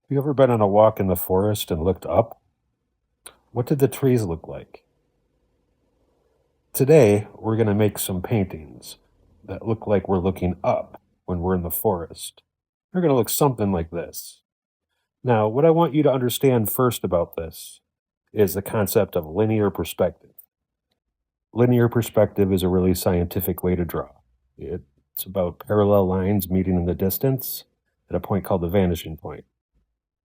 Have you ever been on a walk in the forest and looked up? What did the trees look like? Today, we're going to make some paintings that look like we're looking up when we're in the forest. They're going to look something like this. Now, what I want you to understand first about this is the concept of linear perspective. Linear perspective is a really scientific way to draw. It's about parallel lines meeting in the distance at a point called the vanishing point.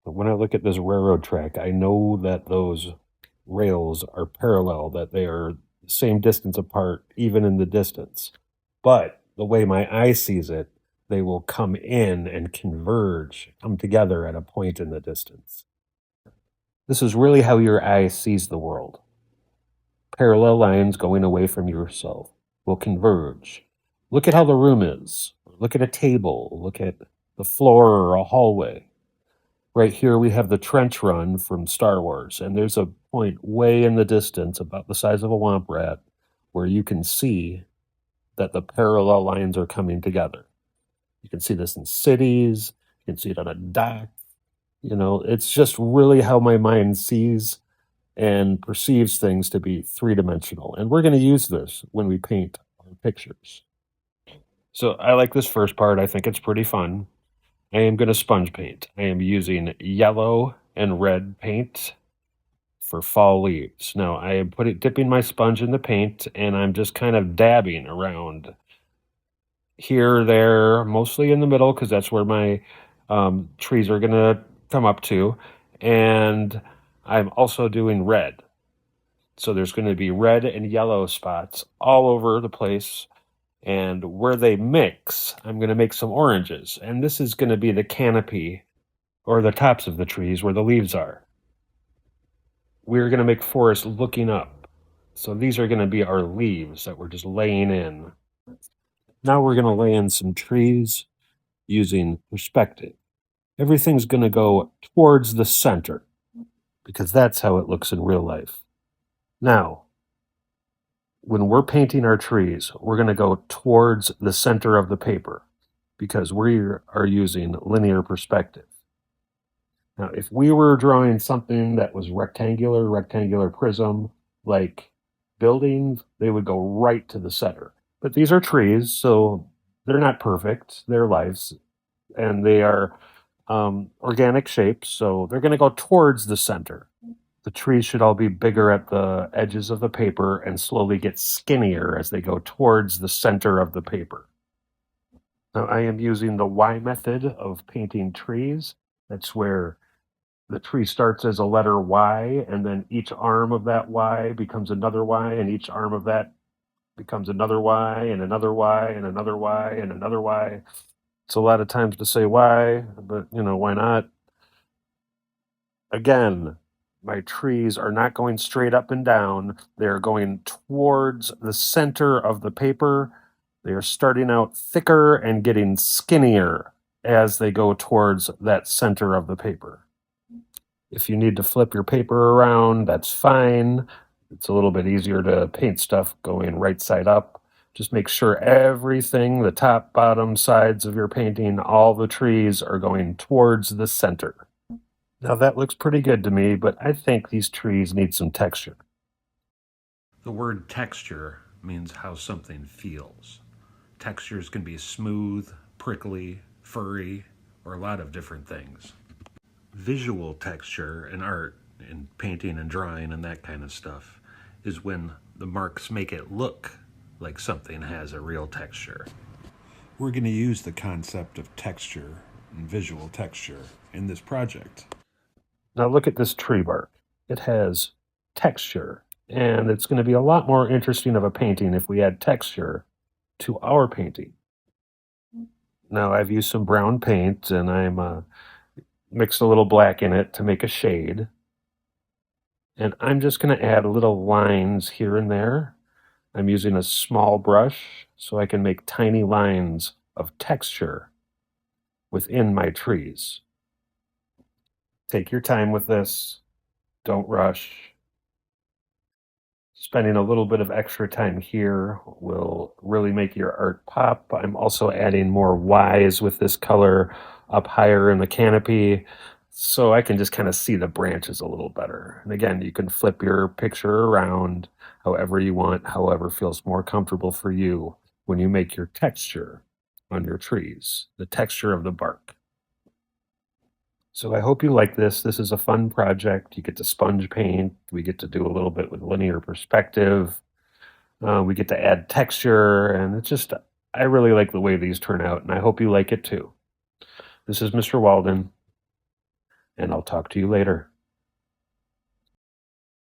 But when I look at this railroad track, I know that those rails are parallel, that they are the same distance apart, even in the distance. But the way my eye sees it, they will come in and converge, come together at a point in the distance. This is really how your eye sees the world. Parallel lines going away from yourself will converge. Look at how the room is. Look at a table. Look at the floor or a hallway. Right here, we have the trench run from Star Wars, and there's a point way in the distance, about the size of a womp rat, where you can see that the parallel lines are coming together. You can see this in cities, you can see it on a dock. It's just really how my mind sees and perceives things to be three-dimensional. And we're going to use this when we paint our pictures. So I like this first part. I think it's pretty fun. I am going to sponge paint. I am using yellow and red paint for fall leaves. Now I am dipping my sponge in the paint and I'm just kind of dabbing around here, there, mostly in the middle because that's where my trees are going to come up to. And I'm also doing red. So there's going to be red and yellow spots all over the place. And where they mix, I'm going to make some oranges. And this is going to be the canopy or the tops of the trees where the leaves are. We're going to make forests looking up. So these are going to be our leaves that we're just laying in. Now we're going to lay in some trees using perspective. Everything's going to go towards the center because that's how it looks in real life. Now, when we're painting our trees, we're going to go towards the center of the paper because we are using linear perspective. Now, if we were drawing something that was rectangular prism, like buildings, they would go right to the center. But these are trees, so they're not perfect. They're lives, and they are organic shapes, so they're going to go towards the center. The trees should all be bigger at the edges of the paper and slowly get skinnier as they go towards the center of the paper. Now, I am using the Y method of painting trees. That's where the tree starts as a letter Y, and then each arm of that Y becomes another Y, and each arm of that becomes another Y, and another Y, and another Y, and another Y. It's a lot of times to say why, but why not? Again, my trees are not going straight up and down. They're going towards the center of the paper. They are starting out thicker and getting skinnier as they go towards that center of the paper. If you need to flip your paper around, that's fine. It's a little bit easier to paint stuff going right side up. Just make sure everything, the top, bottom, sides of your painting, all the trees are going towards the center. Now that looks pretty good to me, but I think these trees need some texture. The word texture means how something feels. Textures can be smooth, prickly, furry, or a lot of different things. Visual texture in art, in painting and drawing and that kind of stuff, is when the marks make it look like something has a real texture. We're going to use the concept of texture and visual texture in this project. Now look at this tree bark. It has texture, and it's going to be a lot more interesting of a painting if we add texture to our painting. Now I've used some brown paint and I'm mixed a little black in it to make a shade. And I'm just going to add little lines here and there. I'm using a small brush so I can make tiny lines of texture within my trees. Take your time with this. Don't rush. Spending a little bit of extra time here will really make your art pop. I'm also adding more Ys with this color up higher in the canopy. so I can just kind of see the branches a little better. And again, you can flip your picture around however you want, however feels more comfortable for you when you make your texture on your trees, the texture of the bark. So I hope you like this. This is a fun project. You get to sponge paint. We get to do a little bit with linear perspective. We get to add texture, and it's just, I really like the way these turn out, and I hope you like it too. This is Mr. Walden, and I'll talk to you later.